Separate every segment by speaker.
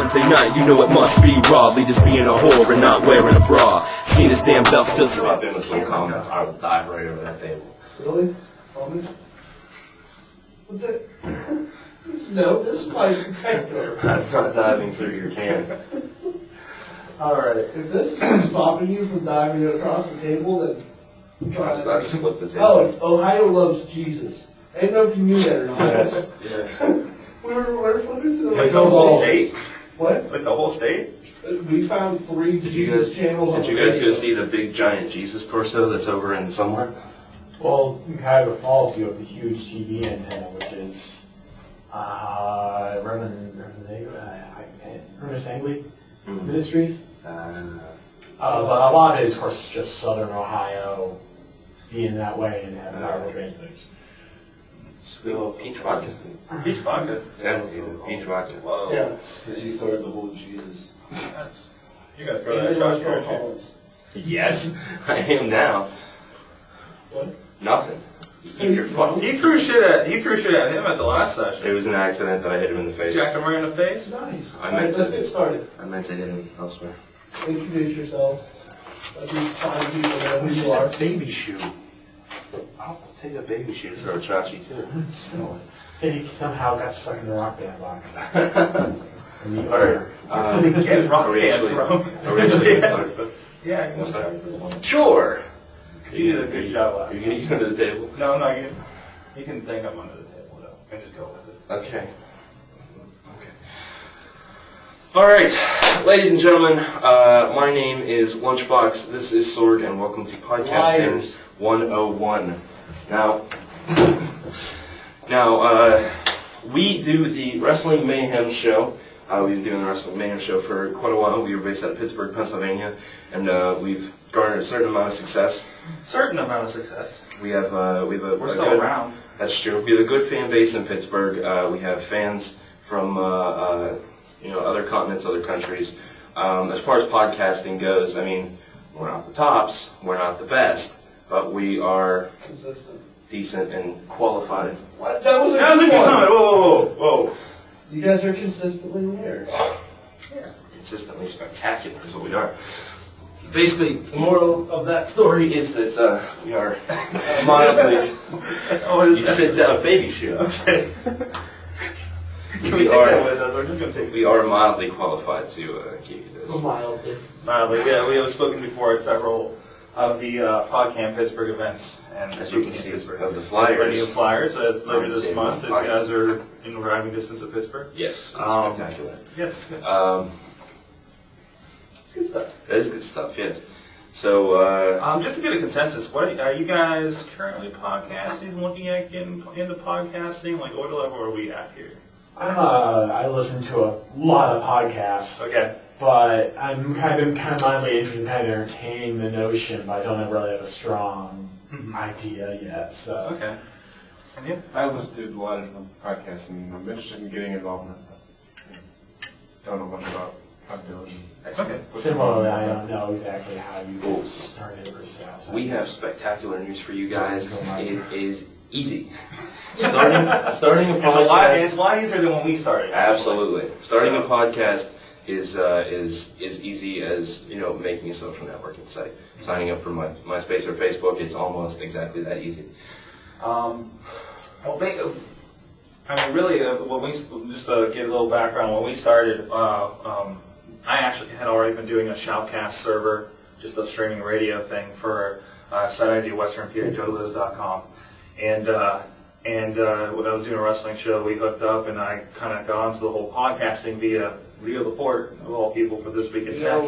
Speaker 1: Monday night, you know it must be raw. Leaders being a whore and not wearing a bra. See this damn belt still
Speaker 2: I've been with some comments. I will dive right over that table.
Speaker 3: Really? No, this is my protector.
Speaker 2: I'm not diving through your can.
Speaker 3: Alright, if this is stopping you from diving across the table, then...
Speaker 2: I just flipped the table.
Speaker 3: Oh, Ohio loves Jesus. I didn't know if you knew that or not.
Speaker 2: Yes.
Speaker 3: we were flipping through the...
Speaker 2: Like the whole state?
Speaker 3: What?
Speaker 2: Like the whole state?
Speaker 3: We found 3 Jesus channels on the
Speaker 2: Did you guys
Speaker 3: radio.
Speaker 2: go see the big giant Jesus torso that's over in somewhere?
Speaker 4: Well, Cuyahoga Falls, you have the huge TV antenna, which is Ernest Angley Ministries. But a lot of it is, of course, just Southern Ohio being that way and having powerful translators.
Speaker 2: Sweet little peach vodka. Peach vodka? Yeah, peach vodka.
Speaker 3: Whoa. Yeah.
Speaker 5: Because he started the whole Jesus.
Speaker 2: You gotta throw that across your head. Yes, I am now.
Speaker 3: What?
Speaker 2: Nothing. You're fucking.
Speaker 6: He threw shit at him at the last session.
Speaker 2: It was an accident that I hit him in the face.
Speaker 6: Jacked him right in the face.
Speaker 3: Nice.
Speaker 2: Alright,
Speaker 3: let's get started.
Speaker 2: I meant to hit him elsewhere.
Speaker 3: Introduce yourselves. Let me find people know who you are.
Speaker 2: Baby shoe. I'll take a baby shoe to throw at Chachi too.
Speaker 4: He somehow got stuck in the rock band box.
Speaker 2: Alright.
Speaker 6: Get rock band from.
Speaker 2: Are we actually gonna start?
Speaker 6: Yeah,
Speaker 2: We'll start. Sure.
Speaker 6: You did a good job last
Speaker 2: You're
Speaker 6: time.
Speaker 2: gonna get under the table?
Speaker 6: No, you can think I'm under the table though, and just go with it.
Speaker 2: Okay. Alright, ladies and gentlemen, my name is Lunchbox, this is Sorg, and welcome to Podcasting 101. Now, we do the Wrestling Mayhem Show. We've been doing the Wrestling Mayhem Show for quite a while. We were based out of Pittsburgh, Pennsylvania, and we've garnered a certain amount of success. We have
Speaker 6: We're still around.
Speaker 2: That's true. We have a good fan base in Pittsburgh. We have fans from other continents, other countries. As far as podcasting goes, I mean, we're not the tops, we're not the best, but we are
Speaker 3: Consistent.
Speaker 2: decent and qualified.
Speaker 3: What? That was a
Speaker 6: That was a
Speaker 3: good
Speaker 6: good
Speaker 3: one.
Speaker 6: comment. Whoa.
Speaker 3: You guys are consistently there.
Speaker 2: Yeah, consistently spectacular is what we are. Basically, the moral of that story is that we are mildly. You sit down, baby shoe.
Speaker 6: Okay. Can we take that with us? We're just gonna take.
Speaker 2: We are mildly qualified to give you this.
Speaker 3: Mildly.
Speaker 6: Yeah, we have spoken before at several of the PodCamp Pittsburgh events, and
Speaker 2: As you can see,
Speaker 6: Pittsburgh
Speaker 2: of the flyers.
Speaker 6: Radio flyers. It's later this month. If you guys are in driving distance of Pittsburgh.
Speaker 2: Yes, it's spectacular.
Speaker 6: Yes. Good. It's good stuff.
Speaker 2: That is good stuff, yes. So,
Speaker 6: Just to get a consensus, what are you guys currently podcasting? Looking at getting into podcasting? Like, what level are we at here?
Speaker 4: I listen to a lot of podcasts.
Speaker 6: Okay.
Speaker 4: But I've been kind of mildly interested in kind of entertaining the notion, but I don't really have a strong idea yet. So.
Speaker 6: Okay. And you?
Speaker 5: I listen to a lot of different podcasts, and I'm interested in getting involved in it. Don't know much about how to do it.
Speaker 6: Okay.
Speaker 4: Similarly, I don't know exactly how you started per se.
Speaker 2: we have spectacular news for you guys. It is easy. Starting a podcast.
Speaker 6: It's a lot easier than when we started.
Speaker 2: Absolutely. Starting a podcast is easy as making a social networking site. Signing up for MySpace or Facebook, it's almost exactly that easy.
Speaker 6: Really, when we just to get a little background, when we started, I actually had already been doing a shoutcast server, just a streaming radio thing for Saturday Western PA, JoeLiz.com, and when I was doing a wrestling show, we hooked up, and I kind of got onto the whole podcasting via Leo Laporte, of all people, for This Week in Tech.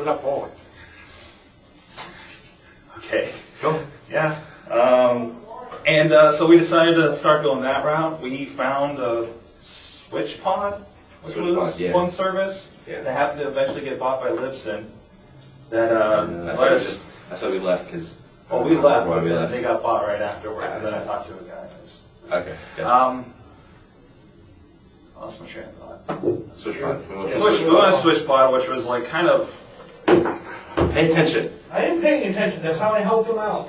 Speaker 6: Okay.
Speaker 2: Go.
Speaker 6: Yeah. So we decided to start going that route. We found SwitchPod, which was one service that happened to eventually get bought by Libsyn. That
Speaker 2: I thought we left because.
Speaker 6: Well, we left, but they got bought right afterwards. And then I talked to a guy.
Speaker 2: Okay.
Speaker 6: I lost my train of thought.
Speaker 2: SwitchPod.
Speaker 6: We went to SwitchPod, which was like kind of.
Speaker 2: Pay attention.
Speaker 3: I am paying attention. That's how I helped them out.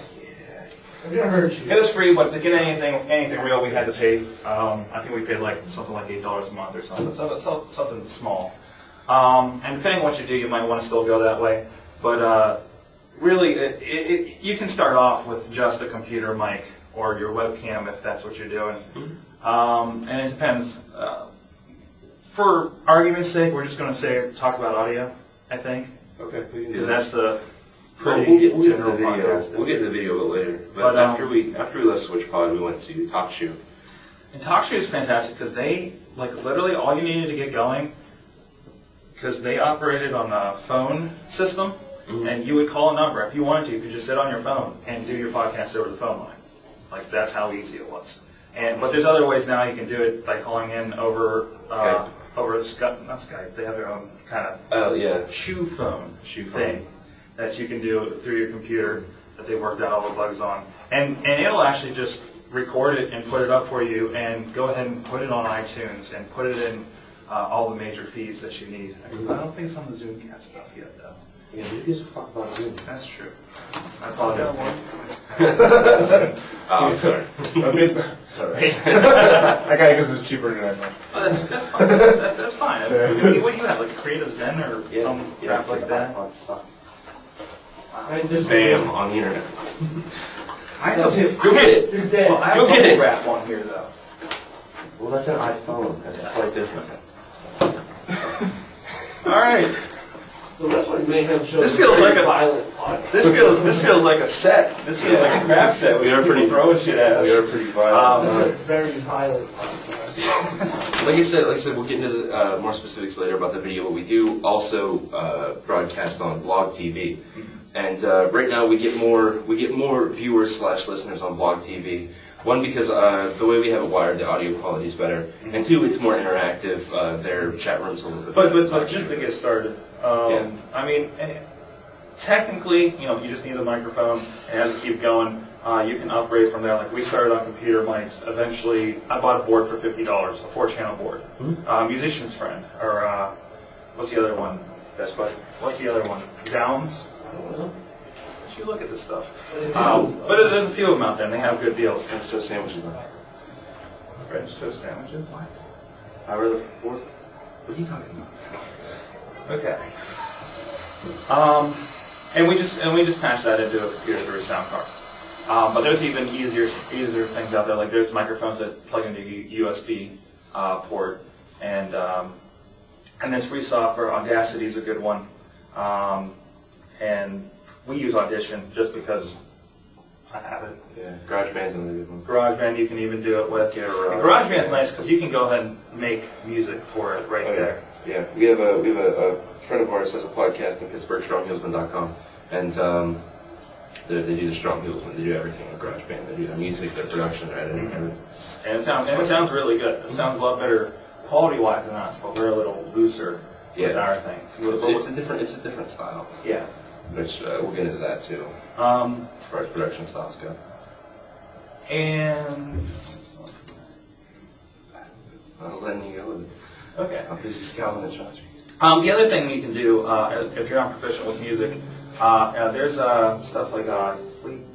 Speaker 3: I'm gonna hurt you.
Speaker 6: It was free, but to get anything real, we had to pay. I think we paid something like $8 a month or something. So that's something small. And depending on what you do, you might want to still go that way. But really, you can start off with just a computer mic or your webcam if that's what you're doing. And it depends. For argument's sake, we're just going to talk about audio, I think.
Speaker 2: Okay.
Speaker 6: Because that's the
Speaker 2: We'll
Speaker 6: pretty
Speaker 2: get to the
Speaker 6: general
Speaker 2: video.
Speaker 6: podcast.
Speaker 2: We'll get to the video a little later. But after we left Switch Pod, we went to TalkShoe.
Speaker 6: And TalkShoe is fantastic because they, like, literally all you needed to get going, because they operated on a phone system, and you would call a number. If you wanted to, you could just sit on your phone and do your podcast over the phone line. Like, that's how easy it was. But there's other ways now you can do it by calling in over Skype. Not Skype. They have their own kind of shoe phone thing that you can do through your computer that they worked out all the bugs on. And it'll actually just record it and put it up for you and go ahead and put it on iTunes and put it in all the major feeds that you need. I don't think it's on the Zoomcast stuff yet, though.
Speaker 2: Yeah, who gives a fuck about Zoom?
Speaker 6: That's true. I apologize.
Speaker 2: I'm sorry.
Speaker 5: Sorry. I got it because it's cheaper than I thought.
Speaker 6: Oh, that's fine. That's fine. What do you have, like a Creative Zen or some crap like that?
Speaker 2: Spam on the internet.
Speaker 6: Go get it.
Speaker 3: You're dead.
Speaker 6: Well, I have a wrap on here, though.
Speaker 2: Well, that's an iPhone. That's a slight difference.
Speaker 6: All right.
Speaker 3: The Wrestling Mayhem Show.
Speaker 6: This feels like a
Speaker 3: violent podcast.
Speaker 6: This feels like a set. This feels like a crap set.
Speaker 2: We are pretty
Speaker 6: throwing shit at us.
Speaker 2: We are pretty violent.
Speaker 3: Very violent podcast.
Speaker 2: Like I said, we'll get into the, more specifics later about the video. But we do also broadcast on Blog TV, and right now we get more viewers / listeners on Blog TV. One, because the way we have it wired, the audio quality is better, and two, it's more interactive. Their chat room's a little bit better.
Speaker 6: But just to get started, I mean, technically, you just need a microphone, and as you keep going, you can upgrade from there. Like, we started on computer mics. Eventually, I bought a board for $50, a 4-channel board. Musician's Friend, or what's the other one? Best Buy. What's the other one? Downs? I don't know. You look at this stuff. But there's a few of them out there, and they have good deals.
Speaker 2: French toast sandwiches.
Speaker 6: French toast sandwiches? What?
Speaker 2: Power of the fourth? What are you talking about?
Speaker 6: Okay. And we just patched that into a computer through a sound card. But there's even easier things out there. Like, there's microphones that plug into USB port, and there's free software. Audacity is a good one, and we use Audition just because I have it.
Speaker 2: Yeah, GarageBand's another good one.
Speaker 6: GarageBand you can even do it with. And GarageBand's nice because you can go ahead and make music for it right there.
Speaker 2: Yeah, we have a friend of ours has a podcast in Pittsburgh, StrongHeelsman.com, and they do the Strong Heelsman. They do everything on GarageBand. They do their music, their production, their editing, everything.
Speaker 6: And it sounds really good. It sounds a lot better quality-wise than us, but we're a little looser with our thing.
Speaker 2: It's a different style.
Speaker 6: Yeah.
Speaker 2: Which we'll get into that too. As far as production styles go.
Speaker 6: And
Speaker 2: I'm letting you go with it.
Speaker 6: okay.
Speaker 2: I'm busy scouting the church.
Speaker 6: The other thing you can do if you're not proficient with music, there's stuff like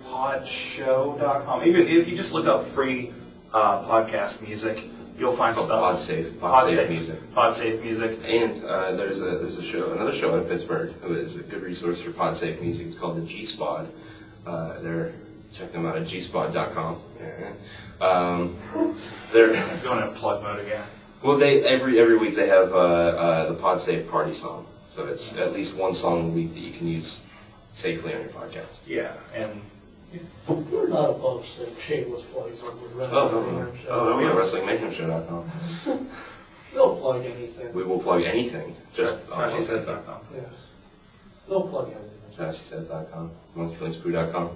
Speaker 6: podshow.com. Even if you just look up free podcast music, you'll find stuff.
Speaker 2: Podsafe music.
Speaker 6: Podsafe music.
Speaker 2: And there's another show in Pittsburgh who is a good resource for Podsafe music. It's called the G Spot. Check them out at gspot.com.
Speaker 6: It's going in plug mode again.
Speaker 2: Well, every week they have the Podsafe party song. So it's at least one song a week that you can use safely on your podcast.
Speaker 6: Yeah, and
Speaker 3: We're not above shameless plugs on the Wrestling Mayhem Show.
Speaker 2: Oh, no, we have WrestlingMayhemShow.com.
Speaker 3: Don't plug anything.
Speaker 2: We will plug anything. Just
Speaker 6: TrashySays.com.
Speaker 3: Yes. Don't plug anything.
Speaker 2: TrashySays.com. MonkeyFlingsPoo.com.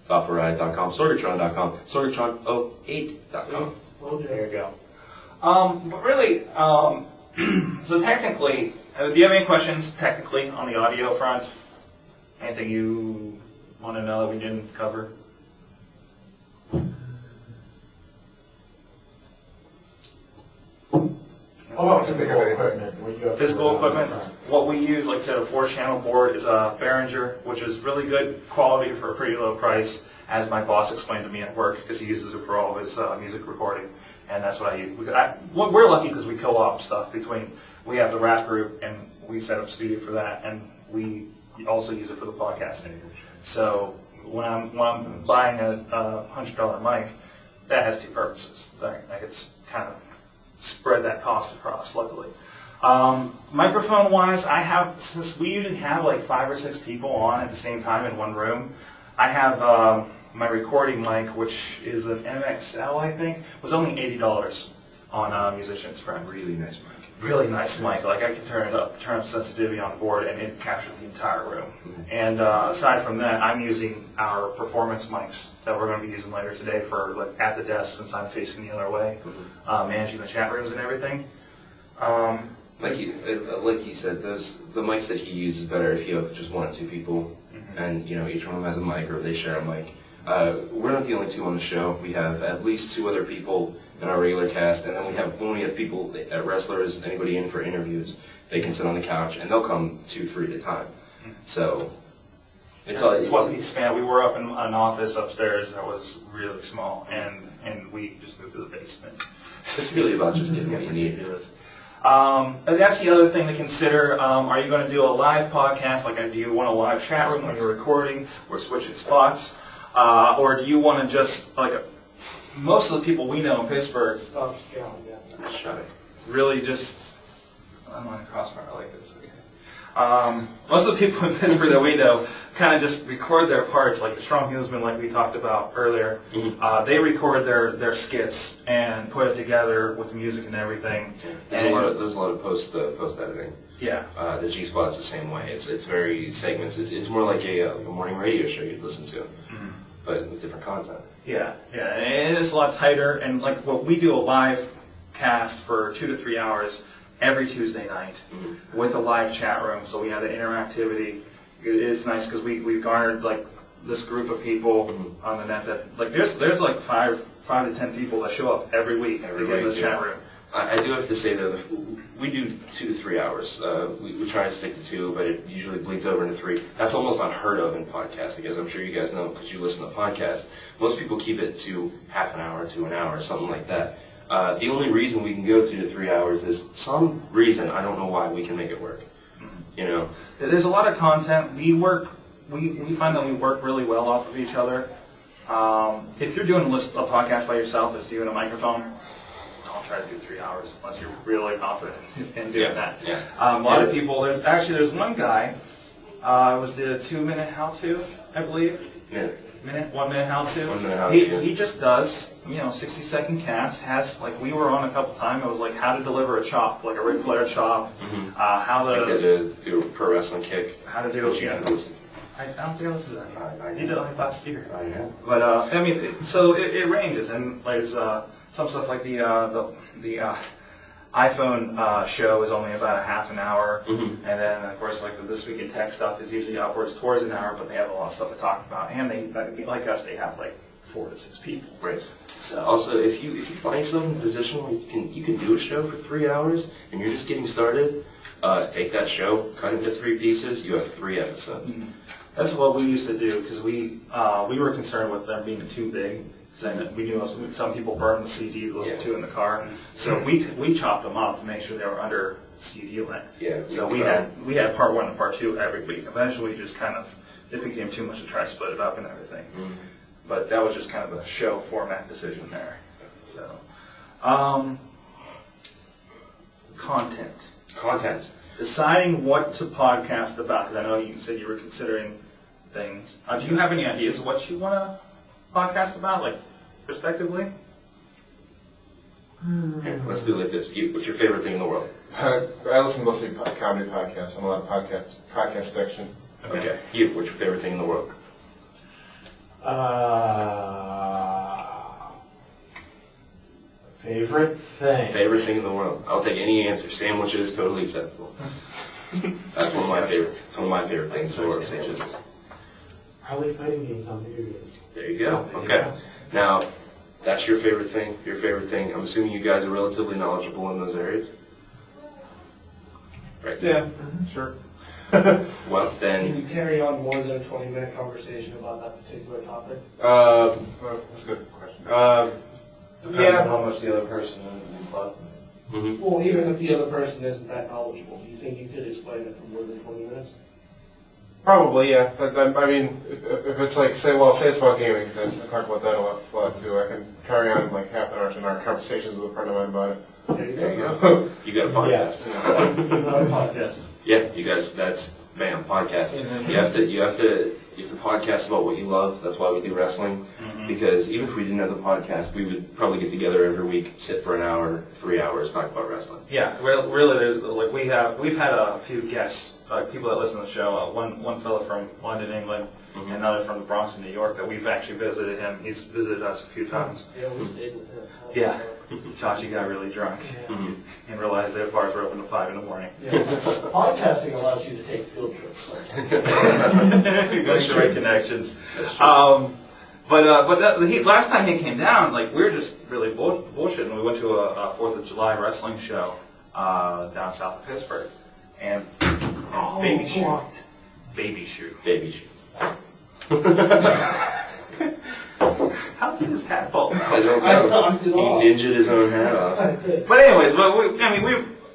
Speaker 2: ThoughtfulRide.com. Sorgatron.com. Sorgatron08.com.
Speaker 6: There you go. But really, so technically, do you have any questions technically on the audio front? Anything you want to know that we didn't cover? Physical equipment. What we use, like I said, a 4-channel board is a Behringer, which is really good quality for a pretty low price, as my boss explained to me at work, because he uses it for all of his music recording, and that's what I use. We're lucky because we co-op stuff between. We have the rap group, and we set up a studio for that, and we also use it for the podcasting. So when I'm buying a $100 mic, that has two purposes. I could kind of spread that cost across, luckily. Microphone-wise, since we usually have like 5 or 6 people on at the same time in one room, I have my recording mic, which is an MXL, I think, was only $80 on Musician's Friend.
Speaker 2: Really nice mic.
Speaker 6: Really nice mic. Like I can turn up sensitivity on board, and it captures the entire room. And aside from that, I'm using our performance mics that we're going to be using later today for like at the desk, since I'm facing the other way, managing the chat rooms and everything.
Speaker 2: Like he said, the mics that he uses better if you have just 1 or 2 people, and each one of them has a mic or they share a mic. We're not the only 2 on the show. We have at least 2 other people in our regular cast, and then when we have people, wrestlers, anybody in for interviews, they can sit on the couch and they'll come 2, 3 at a time. So it's
Speaker 6: what we expand. We were up in an office upstairs that was really small, and we just moved to the basement.
Speaker 2: It's really about just getting what you need.
Speaker 6: That's the other thing to consider. Are you going to do a live podcast? Like, do you want a live chat room when you're recording? We're switching spots. Or do you want to just, like, most of the people we know in Pittsburgh really just, I'm on a crossfire like this, okay. Most of the people in Pittsburgh that we know kind of just record their parts, like the Strong Hillsman, like we talked about earlier. They record their skits and put it together with the music and everything.
Speaker 2: There's a lot of post editing.
Speaker 6: Yeah.
Speaker 2: The G Spot's the same way. It's very segments. It's more like a morning radio show you'd listen to, but with different content.
Speaker 6: Yeah, and it's a lot tighter. And like what we do, a live cast for 2 to 3 hours every Tuesday night with a live chat room. So we have the interactivity. It is nice because we've garnered like this group of people on the net that like there's like 5 to 10 people that show up every week to get in the chat room.
Speaker 2: I do have to say though, we do 2 to 3 hours. We try to stick to 2, but it usually bleeds over into 3. That's almost unheard of in podcasting, as I'm sure you guys know because you listen to podcasts. Most people keep it to half an hour to an hour, something like that. The only reason we can go 2 to 3 hours is some reason, I don't know why, we can make it work.
Speaker 6: There's a lot of content. We find that we work really well off of each other. If you're doing a podcast by yourself, as you and a microphone, don't try to do 3 hours unless you're really confident in doing that.
Speaker 2: Yeah.
Speaker 6: A lot of people. There's one guy. Did a 2-minute how-to, I believe. 1 minute how-to.
Speaker 2: 1 minute how-to.
Speaker 6: He just does 60-second casts. We were on a couple times. It was like how to deliver a chop, like a Ric Flair chop. How to
Speaker 2: do a pro wrestling kick.
Speaker 6: How to do it. I don't think I listened to that. You did it like last year. But so it ranges, and there's some stuff like the iPhone show is only about a half an hour, and then of course like the This Week in Tech stuff is usually upwards towards an hour, but they have a lot of stuff to talk about, and they like us, they have like 4 to 6 people.
Speaker 2: Right.
Speaker 6: So
Speaker 2: also, if you find yourself in a position where you can do a show for 3 hours and you're just getting started, take that show, cut it into 3 pieces. You have 3 episodes.
Speaker 6: That's what we used to do because we were concerned with them being too big. We knew some people burned the CD to listen to in the car, so we chopped them up to make sure they were under CD length.
Speaker 2: Yeah.
Speaker 6: So we had part 1 and part 2 every week. Eventually, just kind of it became too much to try to split it up and everything. But that was just kind of a show format decision there. So, content. Deciding what to podcast about, because I know you said you were considering things. Do you have any ideas of what you want to podcast about, like, respectively?
Speaker 2: Here, let's do it like this. What's your favorite thing in the world?
Speaker 5: I listen mostly to comedy podcasts. I'm a lot of podcast section.
Speaker 2: Okay. What's your favorite thing in the world?
Speaker 4: Favorite thing.
Speaker 2: Favorite thing in the world. I'll take any answer. Sandwiches, totally acceptable. That's one of my favorite. It's one of my favorite things in the world. Sandwiches.
Speaker 4: Probably fighting games on video games.
Speaker 2: There you go. Okay. Now, that's your favorite thing. Your favorite thing. I'm assuming you guys are relatively knowledgeable in those areas. Right.
Speaker 4: Yeah. Sure.
Speaker 2: Well, then.
Speaker 3: Can you carry on more than a 20-minute conversation about that particular topic?
Speaker 5: Well, that's a good question.
Speaker 3: Depends on how much the other person is. Well, even if the other person isn't that knowledgeable, do you think you could explain it for more than 20 minutes?
Speaker 5: Probably, yeah. But I mean, if it's like, say it's about gaming, because I talk about that a lot too. I can carry on like half an hour in our conversations with a friend of mine about it.
Speaker 3: There you go.
Speaker 2: You got a podcast.
Speaker 3: Not a podcast.
Speaker 2: Yeah, you guys. That's podcast. You have to podcast about what you love. That's why we do wrestling. Because even if we didn't have the podcast, we would probably get together every week, sit for an hour, 3 hours, talk about wrestling.
Speaker 6: Yeah, really, like we've had a few guests, people that listen to the show. One fella from London, England, and another from the Bronx in New York that we've actually visited him. He's visited us a few times.
Speaker 3: Yeah, we stayed with him.
Speaker 6: Yeah, Chachi got really drunk and realized that bars were open till 5 in the morning.
Speaker 3: Yeah. Podcasting allows you to take field trips.
Speaker 6: Go straight connections. Last time he came down, like we were just really bullshitting. We went to a 4th of July wrestling show down south of Pittsburgh, and baby shoe. How did his hat fall?
Speaker 2: I don't know. He ninja'd his own hat off.
Speaker 6: But anyways,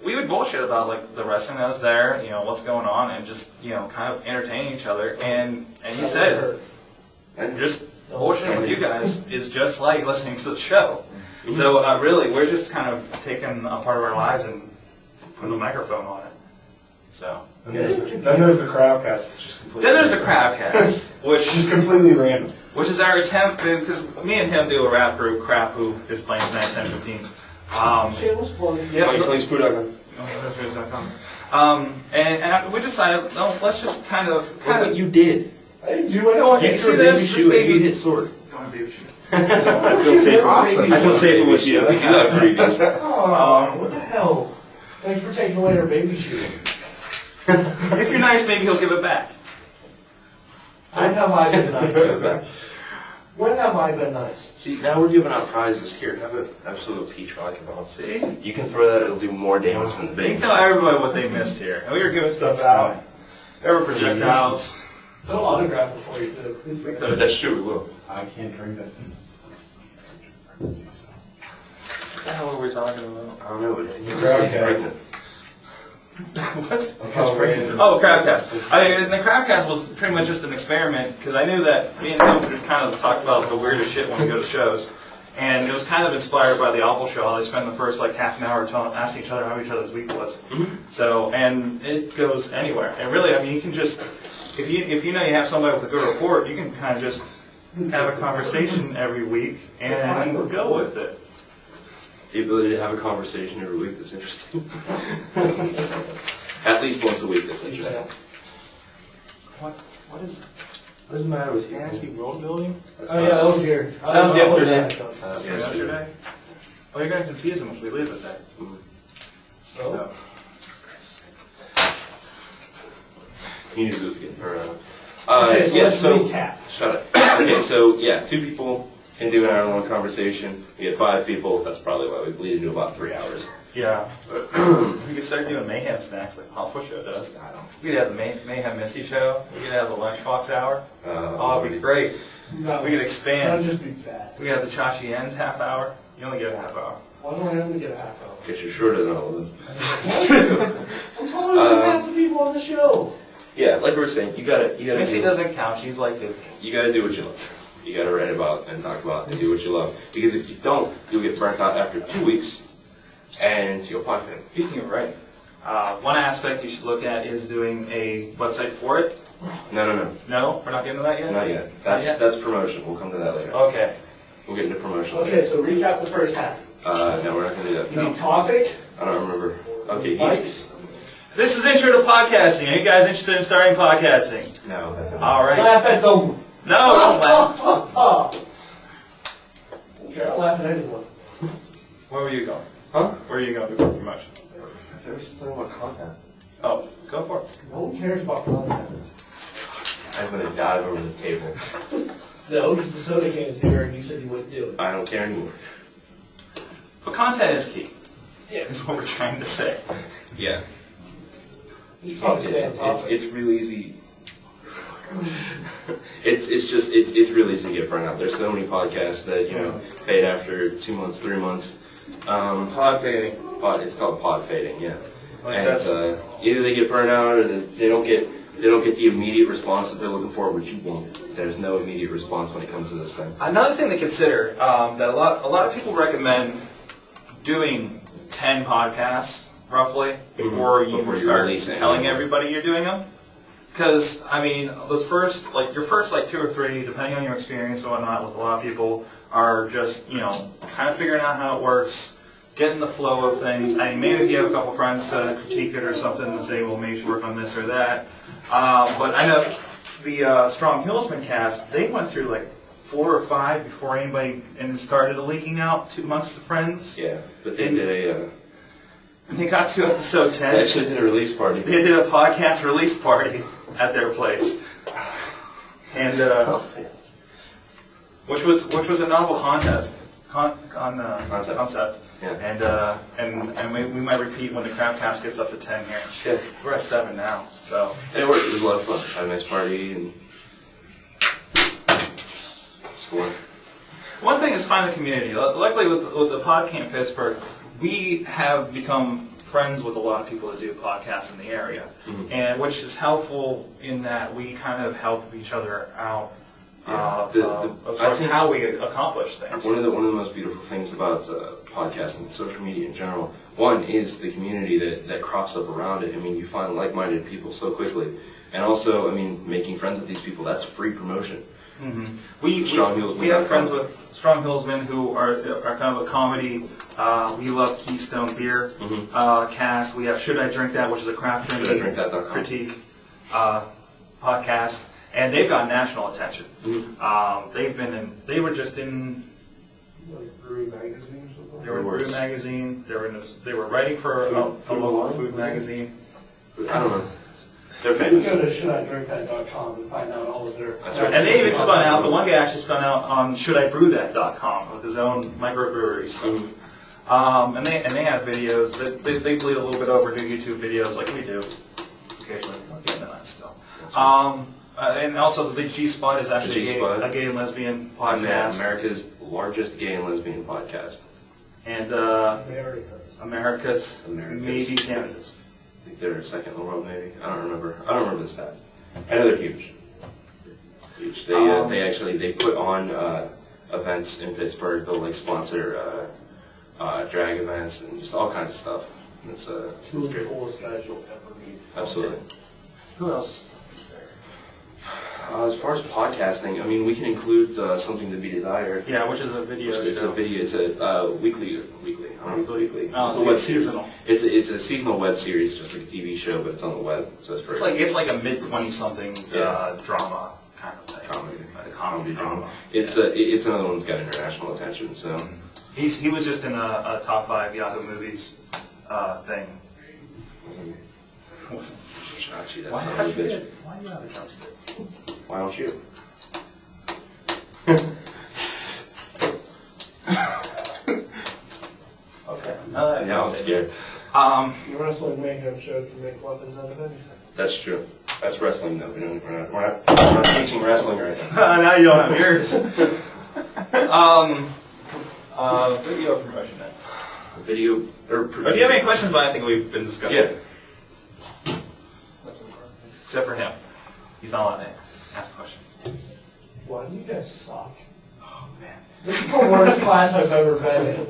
Speaker 6: we would bullshit about like the wrestling that was there, what's going on, and just kind of entertaining each other. And you said, and just bullshitting with you guys is just like listening to the show. So really, we're just kind of taking a part of our lives and putting a microphone on it. So.
Speaker 5: Then there's the Crowdcast.
Speaker 6: Then there's the Crowdcast, which
Speaker 5: is completely random.
Speaker 6: Which is our attempt, because me and him do a rap group, Crap, who is playing tonight, 10:15.
Speaker 3: Shameless plug.
Speaker 6: Yeah, and we decided, no, let's just kind of.
Speaker 2: You did.
Speaker 3: I didn't do anything.
Speaker 6: You see this? This baby.
Speaker 2: You hit Sorg.
Speaker 6: Baby shoe.
Speaker 2: I feel safe.
Speaker 5: Awesome.
Speaker 2: I feel safe with you. We do that previous.
Speaker 3: Oh, what the hell? Thanks for taking away our baby shoe.
Speaker 6: If you're nice, maybe he'll give it back.
Speaker 3: When have I been nice? When have I been nice?
Speaker 2: See, now we're giving out prizes here. Have an absolute peach rocket ball. See? You can throw that, it'll do more damage than the
Speaker 6: You
Speaker 2: big.
Speaker 6: can tell everybody what they missed here. And we were giving stuff out. There were projectiles.
Speaker 3: They'll autograph it for you, too. Please bring it.
Speaker 2: That's true, we will.
Speaker 4: I can't drink this since it's pregnancy, so.
Speaker 6: What the hell were we talking about?
Speaker 2: I don't know, but you
Speaker 5: Crowdcast.
Speaker 2: pregnant.
Speaker 6: What?
Speaker 5: Oh,
Speaker 6: Crabcast. And the Crabcast was pretty much just an experiment because I knew that me and him would kind of talk about the weirdest shit when we go to shows. And it was kind of inspired by the Awful Show, how they spend the first like half an hour asking each other how each other's week was. So, and it goes anywhere. And really, I mean, you can just, if you know you have somebody with a good report, you can kind of just have a conversation every week and go with it.
Speaker 2: The ability to have a conversation every week, that's interesting. At least once a week, that's interesting.
Speaker 6: What is
Speaker 2: What is the matter with you?
Speaker 6: Fantasy World Building?
Speaker 3: Oh, yeah, that was here.
Speaker 2: That was yesterday.
Speaker 6: Yesterday? Oh, you're going to confuse them if we leave it there. So.
Speaker 2: He knew he was getting her out.
Speaker 3: Okay, so
Speaker 2: yeah,
Speaker 3: let's
Speaker 2: so,
Speaker 3: recap.
Speaker 2: Shut up. Okay, so, yeah, 2 people can do an hour-long conversation. We had 5 people. That's probably why we bleed into about 3 hours.
Speaker 6: Yeah. We could start doing Mayhem snacks like Awful Show does. We could have the Mayhem Missy Show. We could have the Lunchbox Hour. Oh, it'd be great.
Speaker 3: No,
Speaker 6: We could expand.
Speaker 3: that'd just be bad.
Speaker 6: We could have the Chachi Ends half hour. You only get a half hour.
Speaker 3: Why don't I only get a half hour?
Speaker 2: Guess you're shorter than all of us.
Speaker 3: I'm taller than half the people on the show.
Speaker 2: Yeah, like we were saying, you gotta
Speaker 6: Missy
Speaker 2: do,
Speaker 6: doesn't count. She's like 50.
Speaker 2: you gotta do what you love. You gotta write about and talk about and do what you love. Because if you don't, you'll get burnt out after 2 weeks, and you'll probably fail.
Speaker 6: Speaking of right, one aspect you should look at is doing a website for it.
Speaker 2: No.
Speaker 6: No, we're not getting to that yet?
Speaker 2: Not yet. That's promotion. We'll come to that later.
Speaker 6: Okay.
Speaker 2: We'll get into promotion
Speaker 3: Okay,
Speaker 2: later.
Speaker 3: so recap the first half.
Speaker 2: No, we're not gonna do that.
Speaker 3: You need topic,
Speaker 2: I don't remember. Okay,
Speaker 3: likes,
Speaker 6: This is Intro to Podcasting. Are you guys interested in starting podcasting?
Speaker 2: No, that's not.
Speaker 6: All right.
Speaker 3: laugh at them.
Speaker 6: No, don't laugh.
Speaker 3: Okay, I'll laugh at anyone.
Speaker 6: Where were you going?
Speaker 2: Huh?
Speaker 6: Where are you going before promotion?
Speaker 2: I thought we were still talking about content.
Speaker 6: Oh, go for it.
Speaker 3: No one cares about content.
Speaker 2: I'm gonna dive over the table.
Speaker 3: No, because the soda can is here and you said you wouldn't do it.
Speaker 2: I don't care anymore.
Speaker 6: But content is key. Yeah, that's what we're trying to say.
Speaker 2: Yeah.
Speaker 3: You should probably stay on topic.
Speaker 2: It's real easy. It's real easy to get burnt out. There's so many podcasts that fade after 2 months, 3 months.
Speaker 6: Pod fading.
Speaker 2: It's called pod fading, yeah.
Speaker 6: Like
Speaker 2: Either they get burned out or they don't get the immediate response that they're looking for, which you won't. There's no immediate response when it comes to this thing.
Speaker 6: Another thing to consider that a lot of people recommend doing 10 podcasts roughly before you start telling everybody you're doing them. Because I mean, those first your first 2 or 3, depending on your experience and whatnot, with a lot of people are just kind of figuring out how it works. Getting the flow of things. I mean, maybe if you have a couple friends to critique it or something and say, well, maybe you should work on this or that. But I know the Strong Hillsman cast, they went through 4 or 5 before anybody started leaking out amongst the friends.
Speaker 2: Yeah, but they did
Speaker 6: they got to episode 10.
Speaker 2: They actually did a release party.
Speaker 6: They did a podcast release party at their place. And which was a novel concept. Yeah. And we might repeat when the Crapcast gets up to 10 here.
Speaker 2: Yeah.
Speaker 6: We're at 7 now, so.
Speaker 2: And it worked. It was a lot of fun. Had a nice party and score.
Speaker 6: One thing is find a community. Luckily, with the Podcamp Pittsburgh, we have become friends with a lot of people that do podcasts in the area, and which is helpful in that we kind of help each other out. How we accomplish things.
Speaker 2: One of the most beautiful things about podcasting and social media in general, one is the community that crops up around it. I mean, you find like-minded people so quickly, and also, I mean, making friends with these people, that's free promotion.
Speaker 6: We have friends with Strong Hillsmen who are kind of a comedy. We love Keystone Beer cast. We have Should I Drink That, which is a craft drinking critique podcast. And they've got national attention. They were just in.
Speaker 3: Brewery magazine or something?
Speaker 6: They were in Brew magazine. They were writing for a local food magazine.
Speaker 2: I don't know. They're
Speaker 3: You
Speaker 2: famous.
Speaker 3: can go to shouldidrinkthat.com and find out all of their.
Speaker 2: That's right.
Speaker 6: And they even spun out. The one guy actually spun out on shouldibrew.that.com with his own microbrewery stuff. And they have videos. They bleed a little bit over to YouTube videos like we do occasionally. I'm getting to that still. And also the G Spot is actually a gay and lesbian podcast.
Speaker 2: America's largest gay and lesbian podcast.
Speaker 6: And
Speaker 3: America's.
Speaker 6: maybe Canada's.
Speaker 2: I think they're second in the world, maybe. I don't remember the stats. I know they're huge. Huge. They put on events in Pittsburgh. They'll sponsor drag events and just all kinds of stuff. It's
Speaker 3: Two of the coolest guys you'll ever meet.
Speaker 2: Absolutely.
Speaker 6: Who else?
Speaker 2: As far as podcasting, I mean, we can include Something to Be Desired.
Speaker 6: Yeah, which is a video show.
Speaker 2: It's a video. It's a weekly. I don't know if it's weekly.
Speaker 6: Oh,
Speaker 2: it's a web seasonal. It's a seasonal web series, just like a TV show, but it's on the web. So it's
Speaker 6: like a mid-20-somethings drama kind of thing.
Speaker 2: A comedy drama. It's another one that's got international attention. So
Speaker 6: he was just in a top 5 Yahoo Movies thing.
Speaker 2: Chachi, that
Speaker 6: Why
Speaker 2: son of a bitch.
Speaker 6: do you have a drumstick?
Speaker 2: Why don't you?
Speaker 6: Okay.
Speaker 2: Now I'm scared.
Speaker 3: The Wrestling Mayhem Show can make weapons out of anything.
Speaker 2: That's true. That's wrestling, though. We're not teaching wrestling right now.
Speaker 6: Now you don't have yours. Video promotion next.
Speaker 2: Video.
Speaker 6: But do you have any questions about anything we've been discussing?
Speaker 2: Yeah.
Speaker 6: Except for him. He's not allowed to ask questions.
Speaker 3: Why do you guys suck?
Speaker 6: Oh, man.
Speaker 3: This is the worst class I've ever been in.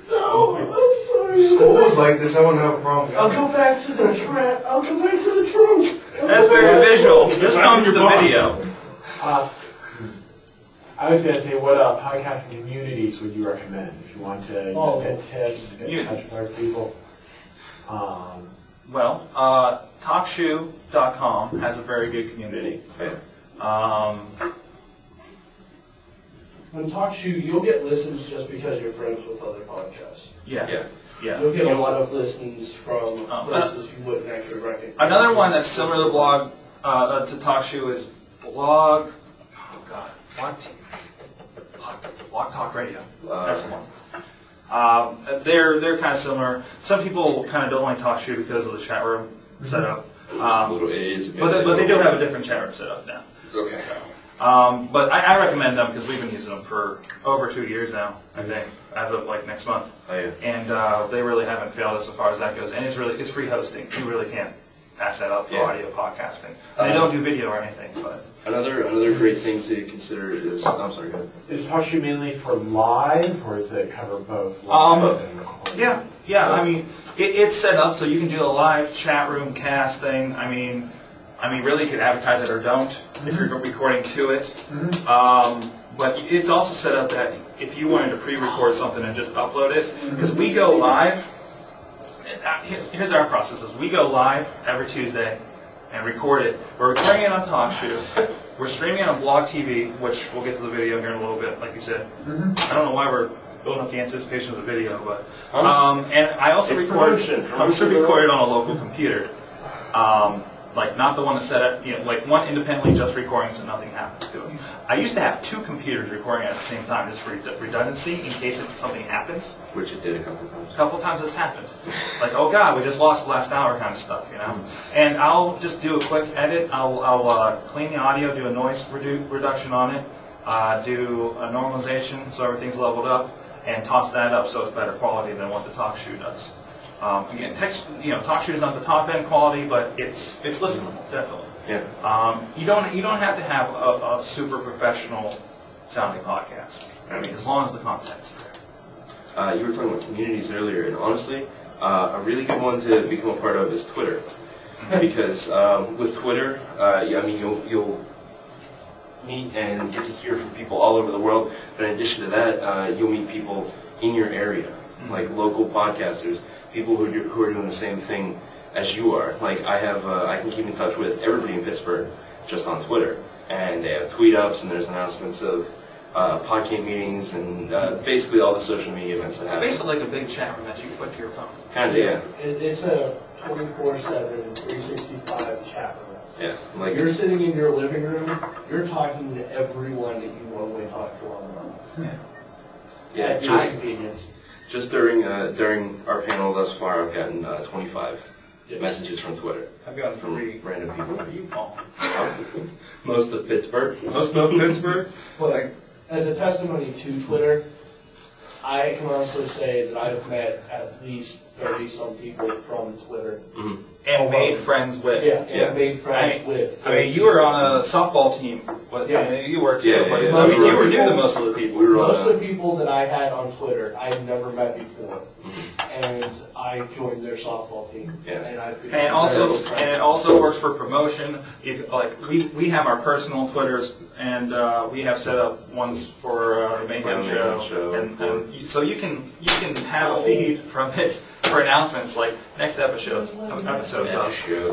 Speaker 3: No, I'm sorry.
Speaker 5: School was like this, I wouldn't have a problem.
Speaker 3: I'll go back to the trunk. I'll go back to the trunk.
Speaker 6: That's very visual. This comes to the video.
Speaker 4: I was going to say, what podcasting communities would you recommend if you want to get tips, get in touch with other people?
Speaker 6: Well, TalkShoe.com has a very good community.
Speaker 3: When TalkShoe, you'll get listens just because you're friends with other podcasts.
Speaker 6: Yeah.
Speaker 3: You'll get a lot of listens from places you wouldn't actually recognize.
Speaker 6: Another one that's similar to to TalkShoe is Blog. Oh God, what? Blog Talk Radio. That's the one. They're kind of similar. Some people kind of don't like TalkShoe because of the chat room setup.
Speaker 2: It is.
Speaker 6: But they do have a different chat room setup now.
Speaker 2: Okay.
Speaker 6: So, But I recommend them because we've been using them for over 2 years now, I think, as of like next month.
Speaker 2: Oh, yeah.
Speaker 6: And they really haven't failed us as far as that goes. And it's free hosting. You really can't pass that up for audio podcasting. And they don't do video or anything, but.
Speaker 2: Another great thing to consider is, I'm sorry, go ahead.
Speaker 4: Is TalkShoe mainly for live, or does it cover both live and recording?
Speaker 6: Yeah. I mean, it's set up so you can do a live chat room cast thing. I mean, really, you could advertise it or don't if you're recording to it. But it's also set up that if you wanted to pre-record something and just upload it, because we go live. Here's our process: is we go live every Tuesday and record it. We're recording it on TalkShoe. We're streaming it on Blog TV, which we'll get to the video here in a little bit, like you said. I don't know why we're building up the anticipation of the video, but and I also record it on a local computer. Like not the one that's set up, like one independently just recording so nothing happens to it. I used to have 2 computers recording at the same time just for redundancy in case something happens.
Speaker 2: Which it did a couple times.
Speaker 6: A couple times it's happened. Like, oh God, we just lost the last hour kind of stuff, And I'll just do a quick edit. I'll clean the audio, do a noise reduction on it, do a normalization so everything's leveled up, and toss that up so it's better quality than what the TalkShoe does. Again, TalkShoe is not the top end quality, but it's listenable, definitely.
Speaker 2: Yeah.
Speaker 6: You don't have to have a super professional sounding podcast. I mean, as long as the content's there.
Speaker 2: You were talking about communities earlier, and honestly, a really good one to become a part of is Twitter, because with Twitter, you'll meet and get to hear from people all over the world. But in addition to that, you'll meet people in your area, like local podcasters. People who are doing the same thing as you are. Like I can keep in touch with everybody in Pittsburgh just on Twitter, and they have tweet ups and there's announcements of podcast meetings and basically all the social media events that happen.
Speaker 6: It's basically like a big chat room that you can put to your phone.
Speaker 2: Kinda, yeah.
Speaker 3: It's a 24/7, 365 chat room.
Speaker 2: Yeah. Like
Speaker 3: You're sitting in your living room, you're talking to everyone that you normally talk to on the phone.
Speaker 2: Yeah.
Speaker 3: At your convenience.
Speaker 2: Just during our panel thus far, I've gotten 25 messages from Twitter.
Speaker 6: I've gotten
Speaker 2: from
Speaker 6: 3
Speaker 2: random people.
Speaker 6: Where do you fall?
Speaker 2: Most of Pittsburgh.
Speaker 3: But as a testimony to Twitter, I can honestly say that I've met at least 30-some people from Twitter.
Speaker 2: Mm-hmm.
Speaker 6: And made friends with.
Speaker 3: Made friends with.
Speaker 6: I mean, you were on a softball team. You were too.
Speaker 2: Yeah,
Speaker 6: but
Speaker 2: yeah,
Speaker 6: I mean,
Speaker 2: yeah.
Speaker 6: you were new to most of the people.
Speaker 3: Most of the people that I had on Twitter, I had never met before, and I joined their softball team.
Speaker 2: Yeah.
Speaker 3: And
Speaker 6: it also works for promotion. We have our personal Twitters, and we have set up ones for our Mayhem Show, and so you can have a feed from it for announcements like next episodes up,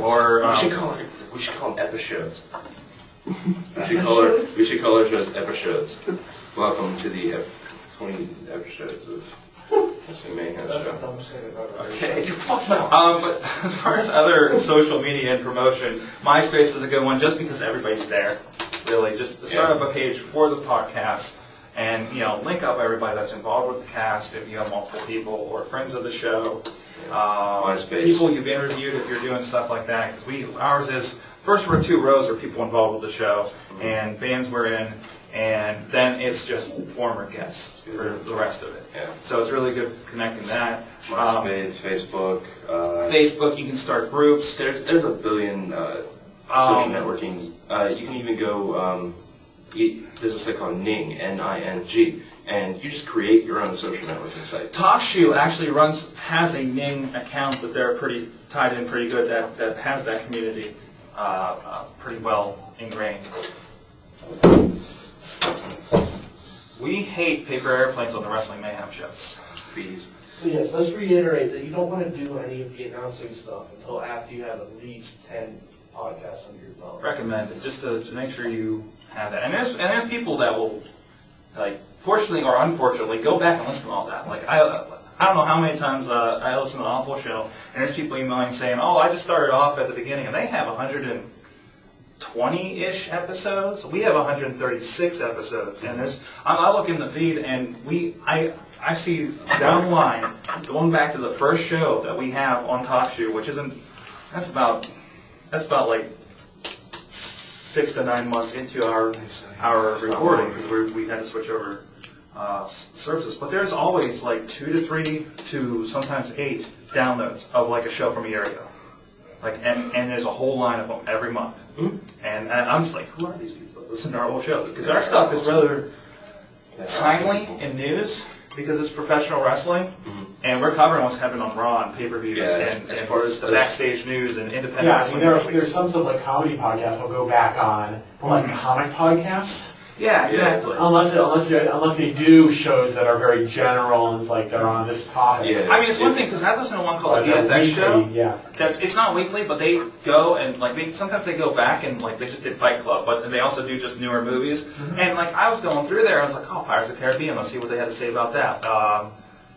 Speaker 6: or
Speaker 2: we should call them episodes. We should call our shows episodes. Welcome to the 20 episodes of Wrestling Mayhem Show.
Speaker 6: Okay. But as far as other social media and promotion, MySpace is a good one just because everybody's there. Really, just start up a page for the podcast and link up everybody that's involved with the cast if you have multiple people or friends of the show.
Speaker 2: MySpace.
Speaker 6: People you've interviewed if you're doing stuff like that. Because ours is first we're 2 rows are people involved with the show and bands we're in. And then it's just former guests for the rest of it.
Speaker 2: Yeah.
Speaker 6: So it's really good connecting that.
Speaker 2: MySpace, Facebook.
Speaker 6: Facebook, you can start groups.
Speaker 2: There's a billion social networking. You can even go. There's a site called Ning, N-I-N-G, and you just create your own social networking site. TalkShoe
Speaker 6: actually has a Ning account that they're tied in pretty good that has that community pretty well ingrained. We hate paper airplanes on the Wrestling Mayhem Show.
Speaker 2: Please.
Speaker 3: Yes, let's reiterate that you don't want to do any of the announcing stuff until after you have at least 10 podcasts under your belt.
Speaker 6: Recommend it, just to make sure you have that. And there's people that will, fortunately or unfortunately, go back and listen to all that. I don't know how many times I listen to the Awful Show, and there's people emailing saying, "Oh, I just started off at the beginning," and they have 120-ish episodes. We have 136 episodes, and I look in the feed, and I see down the line, going back to the first show that we have on TalkShoe, which that's about like 6 to 9 months into our recording because we had to switch over services. But there's always like 2 to 3 to sometimes 8 downloads of like a show from a year ago. Like and there's a whole line of them every month. Mm-hmm. And I'm just like, who are these people that listen to our old shows? Because our stuff is rather timely in news because it's professional wrestling, and we're covering what's happening on Raw and pay-per-views and as far as the backstage news and independent wrestling.
Speaker 4: There's some stuff like comedy podcasts I'll go back on, but like comic podcasts.
Speaker 6: Yeah, exactly.
Speaker 4: Unless they do shows that are very general and it's like they're on this topic.
Speaker 6: Yeah. I mean, it's one thing because I listen to one called the EFX Show.
Speaker 4: Yeah.
Speaker 6: It's not weekly, but they go and like sometimes they go back and like they just did Fight Club, but they also do just newer movies. Mm-hmm. And like I was going through there, I was like, oh, Pirates of the Caribbean. Let's see what they had to say about that.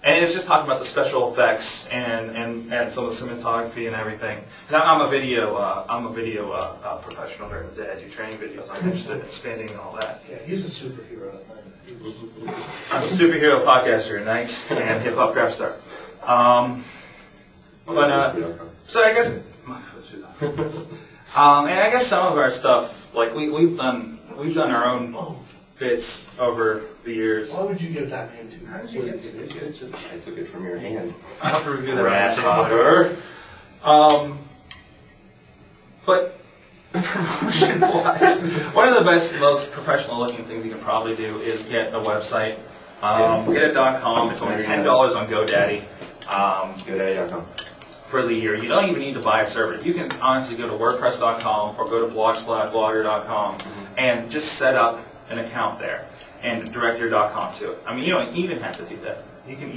Speaker 6: And it's just talking about the special effects and some of the cinematography and everything. Because I'm a video professional during the day. I do training videos. I'm interested in expanding and all that.
Speaker 3: Yeah, he's a superhero.
Speaker 6: I'm a superhero podcaster at night and hip hop rap star. So I guess, and I guess some of our stuff, like we've done our own bits over the years.
Speaker 3: Why would you give that name to?
Speaker 2: How did you get it? I took it from your hand.
Speaker 6: I have to review that grasshopper. But promotion-wise, one of the best, most professional-looking things you can probably do is get a website. Get a .com. It's only $10 on GoDaddy.
Speaker 2: GoDaddy.com.
Speaker 6: For the year. You don't even need to buy a server. You can honestly go to WordPress.com or go to Blogger.com and just set up an account there and direct your .com to it. I mean, you don't even have to do that. You can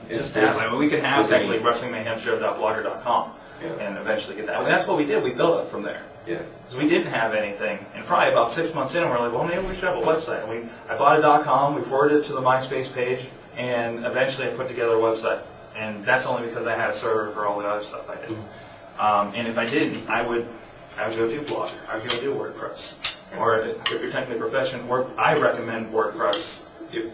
Speaker 6: just have it. I mean, we can have technically Wrestling Mayhem Show.blogger.com and eventually get that. I mean, that's what we did. We built it from there.
Speaker 2: Yeah.
Speaker 6: Because we didn't have anything. And probably about 6 months in, we're like, well, maybe we should have a website. And I bought a .com, we forwarded it to the MySpace page, and eventually I put together a website. And that's only because I had a server for all the other stuff I did. And if I didn't, I would go do Blogger. I would go do WordPress. Or if you're technically professional, I recommend WordPress.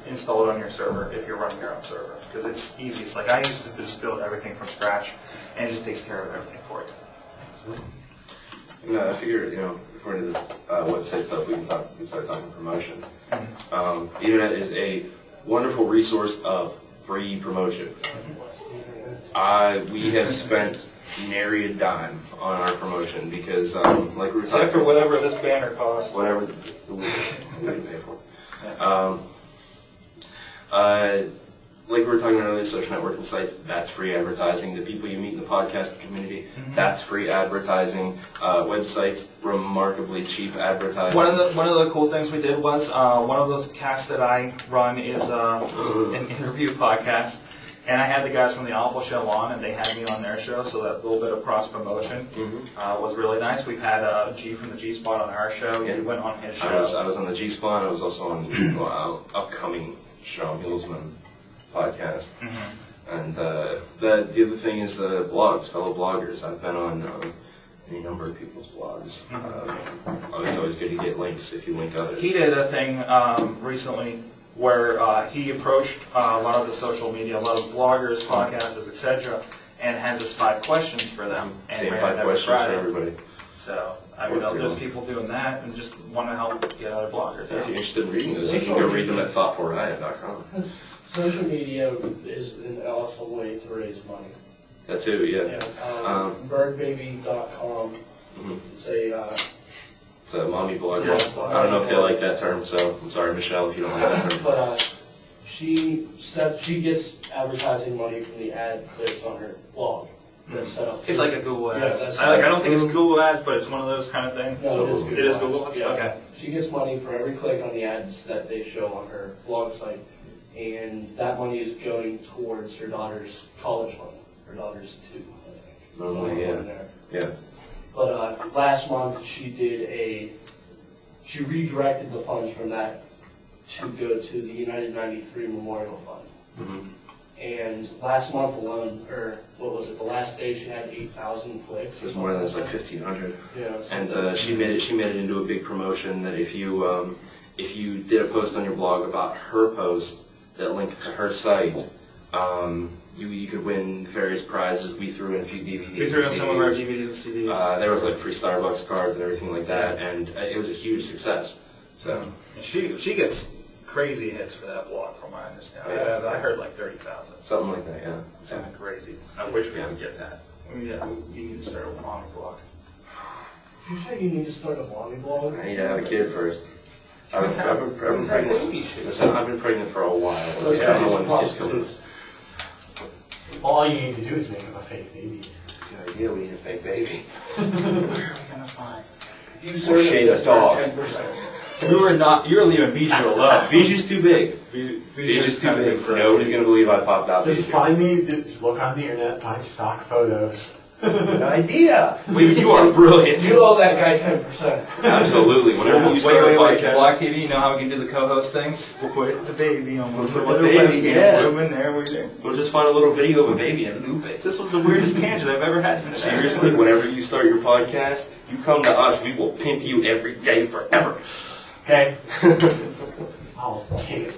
Speaker 6: Install it on your server if you're running your own server. Because it's easy. It's like I used to just build everything from scratch, and it just takes care of everything for you.
Speaker 2: No, I figured, if we're into the website stuff, we can start talking promotion. The internet is a wonderful resource of free promotion. We have spent nary a dime on our promotion because, like we were talking,
Speaker 6: except for whatever this banner costs.
Speaker 2: whatever we didn't pay for. Like we were talking about earlier, social networking sites, that's free advertising. The people you meet in the podcast community, that's free advertising. Websites, remarkably cheap advertising.
Speaker 6: One of the cool things we did was one of those casts that I run is an interview podcast, and I had the guys from the Alpha Show on, and they had me on their show, so that little bit of cross promotion was really nice. We've had G from the G Spot on our show. He went on his show.
Speaker 2: I was on the G Spot. I was also on the upcoming Sean Hillsman podcast. And the other thing is blogs, fellow bloggers. I've been on any number of people's blogs. It's always good to get links if you link others.
Speaker 6: He did a thing recently where he approached a lot of the social media, a lot of bloggers, podcasters, etc., and had just 5 questions for them. And
Speaker 2: Same 5 questions for everybody.
Speaker 6: So, I mean, there's people doing that and just want to help get other bloggers.
Speaker 2: If you're interested in reading those, you can go read them at thoughtfulriot.com.
Speaker 3: Social media is an awesome way to raise money.
Speaker 2: That too, yeah.
Speaker 3: Birdbaby.com.
Speaker 2: It's a mommy blog. I don't know if they like that term, so I'm sorry, Michelle, if you don't like that term.
Speaker 3: But she gets advertising money from the ad clicks on her blog. That's set up.
Speaker 6: It's like a Google Ads.
Speaker 3: Yeah,
Speaker 6: I don't think it's Google Ads, but it's one of those kind of things.
Speaker 3: No,
Speaker 6: it is Google Ads.
Speaker 3: Yeah.
Speaker 6: Okay.
Speaker 3: She gets money for every click on the ads that they show on her blog site, and that money is going towards her daughter's college fund. Her daughter's 2, I think.
Speaker 2: Normally, yeah.
Speaker 3: But last month she redirected the funds from that to go to the United 93 Memorial Fund. And last month alone, or what was it? The last day she had 8,000 clicks.
Speaker 2: It was more than like 1,500.
Speaker 3: Yeah.
Speaker 2: And she made it into a big promotion that if you did a post on your blog about her post that linked to her site, you could win various prizes. We threw in a few DVDs.
Speaker 6: We threw in some of our DVDs and CDs.
Speaker 2: There was like free Starbucks cards and everything like that, and it was a huge success. So
Speaker 6: and she gets crazy hits for that blog, from what I understand.
Speaker 2: Yeah.
Speaker 6: I heard like 30,000.
Speaker 2: something like that, yeah.
Speaker 6: Something crazy. I wish we would get that. You need to start a mommy blog.
Speaker 3: You say you need to start a mommy blog?
Speaker 2: I need to have a kid first. I've been pregnant. Listen, I've been pregnant for a while. I don't know when this kid's coming.
Speaker 4: All you need to do is make him a fake baby.
Speaker 2: That's a good idea. We need a fake baby.
Speaker 6: Where are we gonna find?
Speaker 3: You serve
Speaker 2: shave a dog.
Speaker 3: 10%.
Speaker 6: You're leaving Bijou alone.
Speaker 2: Bijou's too big. Bijou's too big. Nobody's gonna believe I popped out
Speaker 4: Just
Speaker 2: Bijou.
Speaker 4: find me, just look on the internet, find stock photos.
Speaker 3: Good idea.
Speaker 2: Wait, you are brilliant.
Speaker 3: You owe that guy 10%.
Speaker 2: Absolutely. Whenever you start a podcast.
Speaker 6: Block TV, you know how we can do the co-host thing? We'll put the baby on. We'll put
Speaker 2: the baby, yeah.
Speaker 6: Room in there.
Speaker 2: We'll just find a little video of a baby and loop it.
Speaker 6: This was the weirdest tangent I've ever had.
Speaker 2: Seriously, whenever you start your podcast, you come to us. We will pimp you every day forever.
Speaker 4: Okay? I'll take it.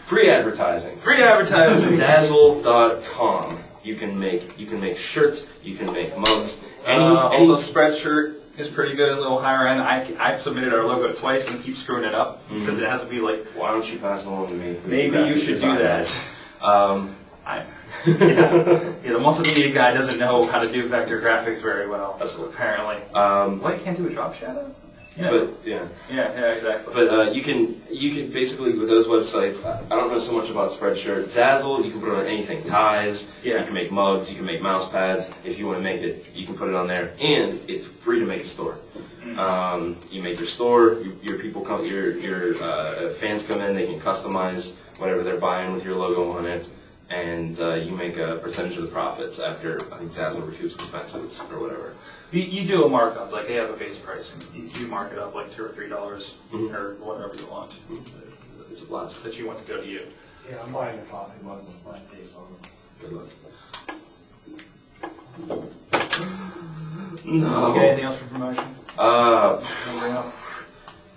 Speaker 2: Free advertising.
Speaker 6: Free advertising.
Speaker 2: Zazzle.com. You can make shirts. You can make mugs.
Speaker 6: Also, Spreadshirt is pretty good, a little higher end. I've submitted our logo twice and keep screwing it up because it has to be like.
Speaker 2: Why don't you pass it along to me?
Speaker 6: Maybe you should do that. The multimedia guy doesn't know how to do vector graphics very well. Apparently. What, you can't do a drop shadow? Yeah.
Speaker 2: But yeah.
Speaker 6: Yeah, exactly.
Speaker 2: But you can basically with those websites. I don't know so much about Spreadshirt. Zazzle, you can put it on anything. Ties.
Speaker 6: Yeah.
Speaker 2: You can make mugs. You can make mouse pads. If you want to make it, you can put it on there, and it's free to make a store. You make your store. Your people come. Your fans come in. They can customize whatever they're buying with your logo on it, and you make a percentage of the profits after I think Zazzle recoups expenses or whatever.
Speaker 6: You do a markup, like they have a base price, and you mark it up like $2 or $3 or whatever you want.
Speaker 2: It's a blast.
Speaker 6: That you want to go to you.
Speaker 3: Yeah, I'm buying a coffee mug with my face on it.
Speaker 2: Good luck. No.
Speaker 6: Okay, anything else for promotion? Bring up?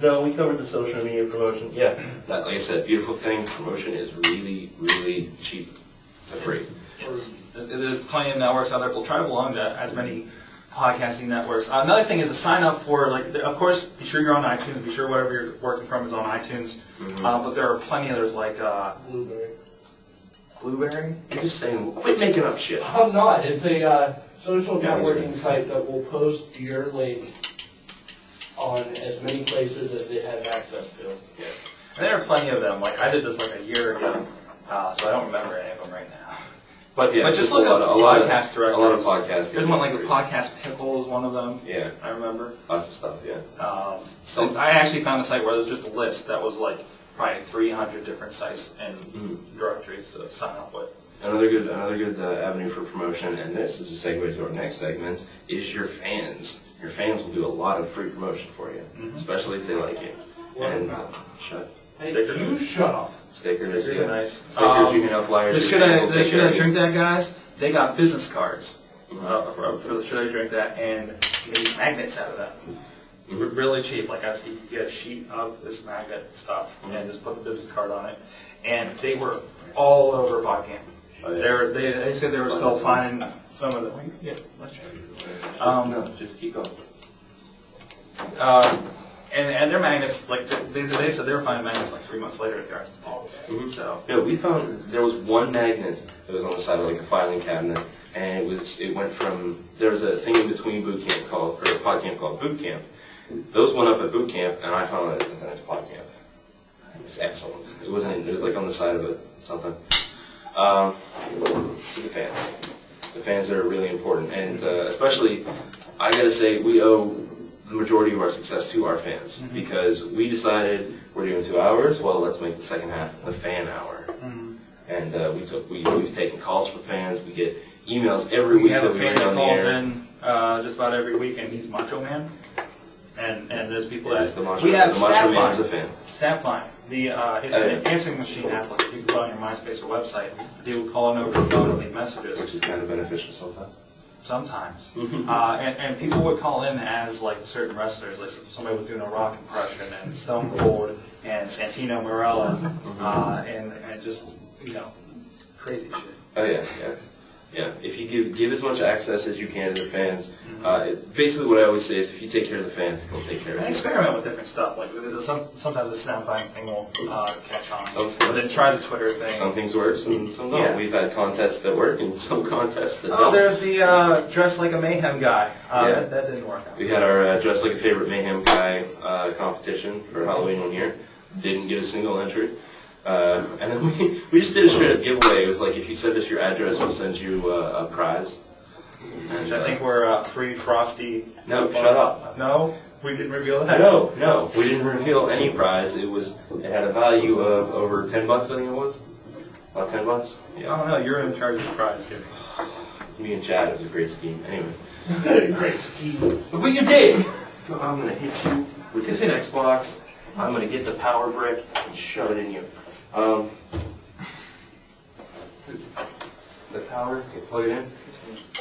Speaker 2: No, we covered the social media promotion. Yeah, that, like I said, beautiful thing. Promotion is really, really cheap. It's free.
Speaker 6: Yes. There's plenty of networks out there. We'll try to belong to as many podcasting networks. Another thing is to sign up for, like, of course, be sure you're on iTunes. Be sure whatever you're working from is on iTunes. But there are plenty others like
Speaker 3: Blueberry.
Speaker 6: Blueberry.
Speaker 2: You're just saying, quit making up shit.
Speaker 3: I'm not. It's a social networking site that will post your link on as many places as it has access to.
Speaker 6: Yeah. And there are plenty of them. Like I did this like a year ago, so I don't remember any of them right now.
Speaker 2: But yeah,
Speaker 6: But just look up podcast directories.
Speaker 2: A lot of podcasts.
Speaker 6: There's one like the Podcast Pickle is one of them.
Speaker 2: Yeah.
Speaker 6: I remember.
Speaker 2: Lots of stuff, yeah.
Speaker 6: So I actually found a site where there was just a list that was like probably 300 different sites and directories to sign up with.
Speaker 2: Another good avenue for promotion, and this is a segue to our next segment, is your fans. Your fans will do a lot of free promotion for you, especially if they like you. And shut.
Speaker 6: Stickers.
Speaker 3: You shut up.
Speaker 2: Stickers,
Speaker 6: Stickers are nice.
Speaker 2: Stickers, you can have flyers.
Speaker 6: The Should I Drink That guys? They got business cards for the Should I Drink That, and you made magnets out of them. Really cheap. Like I said, you could get a sheet of this magnet stuff and just put the business card on it. And they were all over PodCamp.
Speaker 2: Oh, yeah.
Speaker 6: They said they were still finding some of them. Yeah, let's try.
Speaker 2: No, just keep going.
Speaker 6: And their magnets, like they said, they were finding magnets like 3 months later at their installed. So
Speaker 2: Yeah, we found there was one magnet that was on the side of like a filing cabinet, and it went from, there was a thing in between boot camp called, or a PodCamp called Boot Camp. Those went up at Boot Camp, and I found it at PodCamp. It's excellent. It was like on the side of it, something. The fans. The fans are really important, and especially, I gotta say, we owe the majority of our success to our fans, because we decided we're doing 2 hours. Well, let's make the second half the fan hour. And we've taken calls from fans. We get emails every week.
Speaker 6: we have a
Speaker 2: that
Speaker 6: fan
Speaker 2: read
Speaker 6: that
Speaker 2: on the
Speaker 6: calls
Speaker 2: air.
Speaker 6: in just about every week, and he's Macho Man. And there's people
Speaker 2: It
Speaker 6: that
Speaker 2: is the Macho
Speaker 6: we
Speaker 2: Man.
Speaker 6: have
Speaker 2: The Macho
Speaker 6: Snapline.
Speaker 2: Man is a fan.
Speaker 6: Snapline. It's an answering machine application. You can put on your MySpace or website. People call in over the phone and leave messages.
Speaker 2: Which is kind of beneficial sometimes.
Speaker 6: Sometimes. And people would call in as like certain wrestlers, like somebody was doing a rock impression, and Stone Cold and Santino Marella, and just, crazy shit.
Speaker 2: Oh yeah, yeah, yeah. If you give as much access as you can to the fans, basically what I always say is, if you take care of the fans, they'll take care of
Speaker 6: And
Speaker 2: you.
Speaker 6: experiment with different stuff. Like sometimes the soundbite thing will catch on. But then try the Twitter thing.
Speaker 2: Some things work, some don't.
Speaker 6: Yeah.
Speaker 2: We've had contests that work and some contests that
Speaker 6: Oh,
Speaker 2: don't.
Speaker 6: there's the Dress Like a Mayhem guy.
Speaker 2: Yeah.
Speaker 6: That didn't work out.
Speaker 2: We had our Dress Like a Favorite Mayhem Guy competition for Halloween one year. Didn't get a single entry. And then we just did a straight up giveaway. It was like, if you send us your address, we'll send you a prize.
Speaker 6: Which I think were free Frosty.
Speaker 2: No, shut up.
Speaker 6: No? We didn't reveal that?
Speaker 2: No, we didn't reveal any prize. It had a value of over $10, I think it was. About $10?
Speaker 6: I don't know. You're in charge of the prize, kid.
Speaker 2: Me and Chad, it was a great scheme. Anyway.
Speaker 3: Great scheme.
Speaker 2: Look what you did! I'm gonna hit you with this Xbox. I'm gonna get the power brick and shove it in you. The power, you plug it in.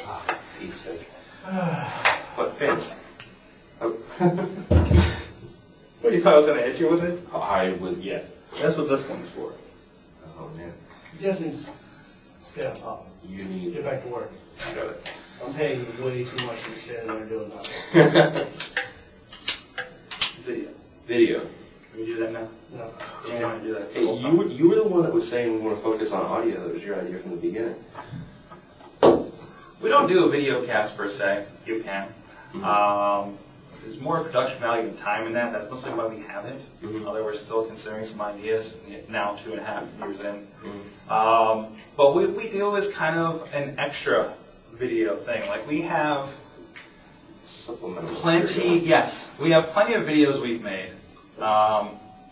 Speaker 2: Ah, Pete's sake. What, fans? Oh.
Speaker 6: What, you thought I was going to hit you with it?
Speaker 2: I would, yes.
Speaker 6: That's what this one's for.
Speaker 2: Oh man.
Speaker 3: You just need to step up.
Speaker 2: You need.
Speaker 3: Get back to work.
Speaker 2: Got it.
Speaker 3: I'm paying you way too much to stand there doing nothing.
Speaker 2: Video.
Speaker 6: Can we do that now?
Speaker 3: No.
Speaker 6: You don't want to do that.
Speaker 2: Hey, you were the one that was saying we want to focus on audio. That was your idea from the beginning.
Speaker 6: We don't do a video cast per se. You can. There's more production value and time in that. That's mostly why we haven't. Although we're still considering some ideas now, 2.5 years in. But what we do is kind of an extra video thing. Like we have
Speaker 2: Supplemental.
Speaker 6: plenty. Yes, we have plenty of videos we've made.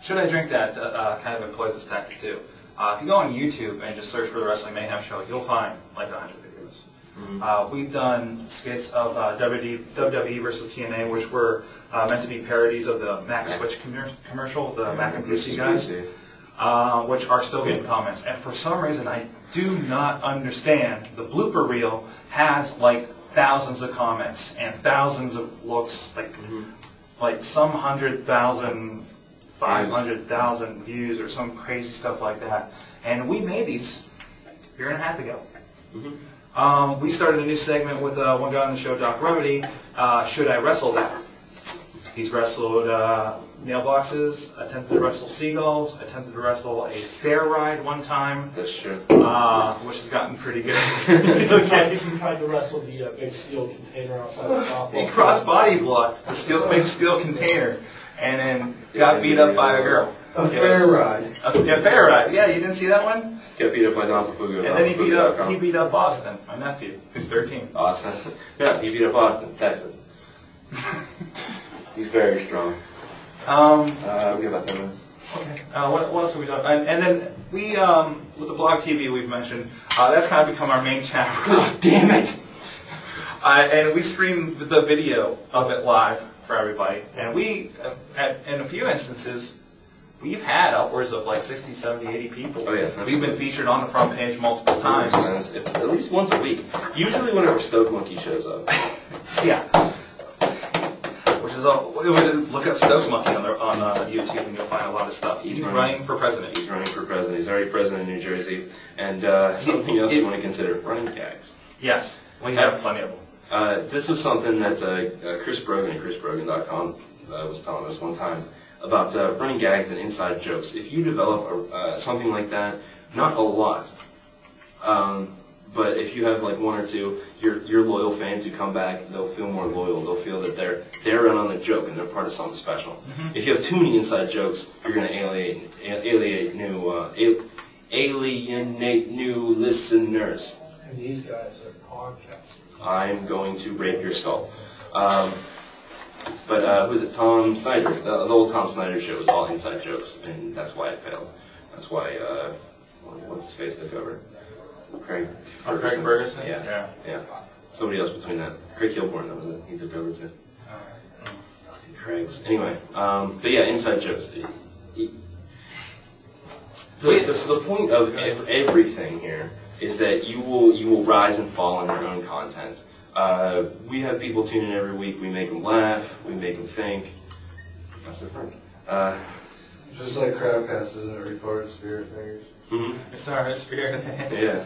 Speaker 6: Should I drink that? Kind of employs this tactic too. If you go on YouTube and just search for the Wrestling Mayhem Show, you'll find like 100 videos. We've done skits of WWE versus TNA, which were meant to be parodies of the Mac Switch commercial, the Mac and PC guys, which are still getting comments. And for some reason, I do not understand. The blooper reel has like thousands of comments and thousands of looks, like some 100,000, 500,000 views or some crazy stuff like that. And we made these a year and a half ago. We started a new segment with one guy on the show, Doc Remedy, Should I Wrestle That? He's wrestled mailboxes, attempted to wrestle seagulls, attempted to wrestle a fair ride one time.
Speaker 2: That's true.
Speaker 6: Which has gotten pretty good.
Speaker 3: Okay. You tried to wrestle the big steel container outside the softball.
Speaker 6: He cross-body blocked the big steel container and then got beat up by a girl.
Speaker 4: A fair ride.
Speaker 6: A fair ride. Yeah, you didn't see that one?
Speaker 2: Got beat up by Don Pafugo.
Speaker 6: And then he beat up Boston, my nephew, who's 13.
Speaker 2: Austin. Yeah, he beat up Austin, Texas. He's very strong. We got about 10 minutes.
Speaker 6: Okay. What else have we done? And then we, with the blog TV we've mentioned, that's kind of become our main channel.
Speaker 2: God damn it!
Speaker 6: And we stream the video of it live for everybody. And we, in a few instances, we've had upwards of like 60, 70, 80 people.
Speaker 2: Oh, yeah.
Speaker 6: We've been featured on the front page multiple times.
Speaker 2: At least once a week. Usually whenever Stoke Monkey shows up.
Speaker 6: Yeah. Which is look up Stoke Monkey on YouTube and you'll find a lot of stuff. He's running for president.
Speaker 2: He's running for president. He's already president of New Jersey. And something else you want to consider, running gags.
Speaker 6: Yes, we have plenty of them.
Speaker 2: This was something that Chris Brogan at ChrisBrogan.com was telling us one time about running gags and inside jokes. If you develop something like that, not a lot, but if you have like one or two, your loyal fans who come back, they'll feel more loyal. They'll feel that they're in on the joke and they're part of something special. If you have too many inside jokes, you're going to alienate new listeners.
Speaker 3: And these guys are podcasters.
Speaker 2: I'm going to rape your skull. But who is it? Tom Snyder. The old Tom Snyder show was all inside jokes, and that's why it failed. That's why, what's his face took over? Craig
Speaker 6: Ferguson?
Speaker 2: Yeah. Somebody else between that. Craig Kilborn, that was it. He took over too. Craig's. Anyway, but yeah, inside jokes. The point of everything here is that you will rise and fall in your own content. We have people tune in every week. We make them laugh. We make them think. Professor Frank.
Speaker 5: Just like Crowdcast isn't a retarded spirit fingers.
Speaker 6: It's our spirit.
Speaker 2: Yeah.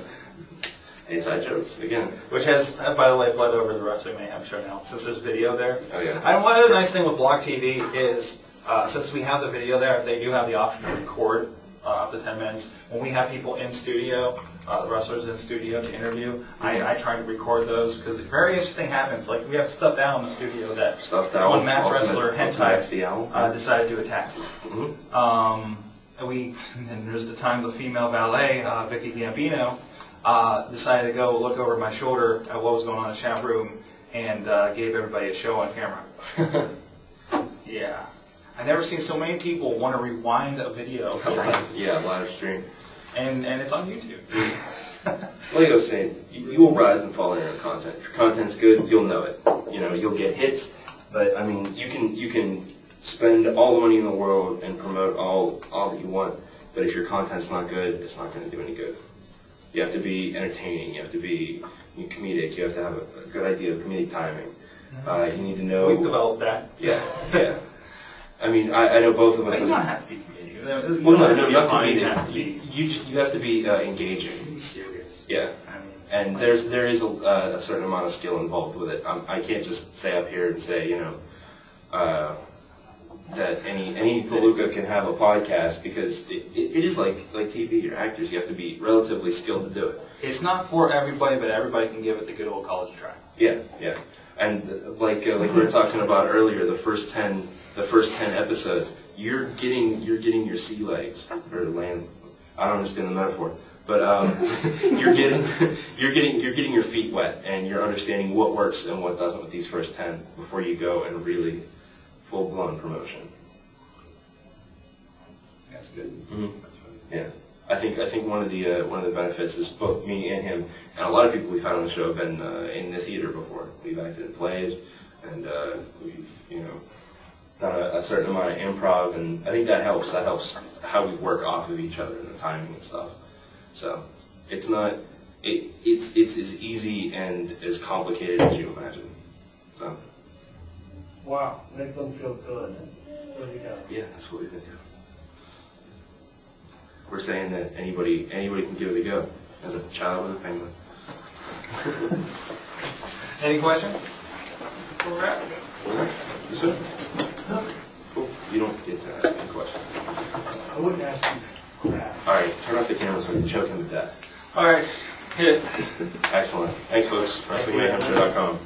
Speaker 2: Inside jokes, again.
Speaker 6: Which has, by the way, bled over the Wrestling Mayhem Show now, since there's video there.
Speaker 2: Oh, yeah.
Speaker 6: And one other nice thing with Block TV is, since we have the video there, they do have the option to record up to 10 minutes. When we have people in studio, wrestlers in studio to interview, I try to record those, because very interesting happens. Like, we have stuff down in the studio that this one mass wrestler, Hentai, decided to attack. And there's the time the female valet, Vicky Gambino, decided to go look over my shoulder at what was going on in the chat room and gave everybody a show on camera. Yeah. I've never seen so many people want to rewind a video.
Speaker 2: Yeah, live stream.
Speaker 6: And it's on YouTube.
Speaker 2: Like I was saying, you will rise and fall in your content. If your content's good, you'll know it. You know, you'll get hits, but I mean, you can spend all the money in the world and promote all that you want, but if your content's not good, it's not going to do any good. You have to be entertaining. You have to be comedic. You have to have a good idea of comedic timing. You need to know.
Speaker 6: We've developed that.
Speaker 2: Yeah, yeah. I mean, I know both of us.
Speaker 6: You don't have to be comedic.
Speaker 2: Well, no, not comedic. You have to be engaging.
Speaker 6: Be serious.
Speaker 2: Yeah. And there is a certain amount of skill involved with it. I can't just say up here and say, you know, that any palooka can have a podcast, because it is like TV or actors. You have to be relatively skilled to do it.
Speaker 6: It's not for everybody, but everybody can give it the good old college try.
Speaker 2: Yeah, yeah. And like we were talking about earlier, the first 10 episodes, you're getting your sea legs or land. I don't understand the metaphor, but you're getting your feet wet, and you're understanding what works and what doesn't with these first 10 before you go and really full-blown promotion.
Speaker 6: That's good.
Speaker 2: Yeah, I think one of the benefits is both me and him, and a lot of people we've had on the show have been in the theater before. We've acted in plays, and we've done a certain amount of improv, and I think that helps. That helps how we work off of each other and the timing and stuff. So it's not it's as easy and as complicated as you imagine. So.
Speaker 3: Wow, make them feel good. There you go.
Speaker 2: Yeah, that's what we've been doing. We're saying that anybody can give it a go, as a child with a penguin.
Speaker 6: Any questions? We'll wrap.
Speaker 2: You sir? No. Cool. You don't get to ask any questions.
Speaker 3: I wouldn't ask you crap.
Speaker 2: All right, turn off the camera so I can choke him to death.
Speaker 6: All right, hit it.
Speaker 2: Excellent. Thanks, folks. WrestlingMayhemShow.com.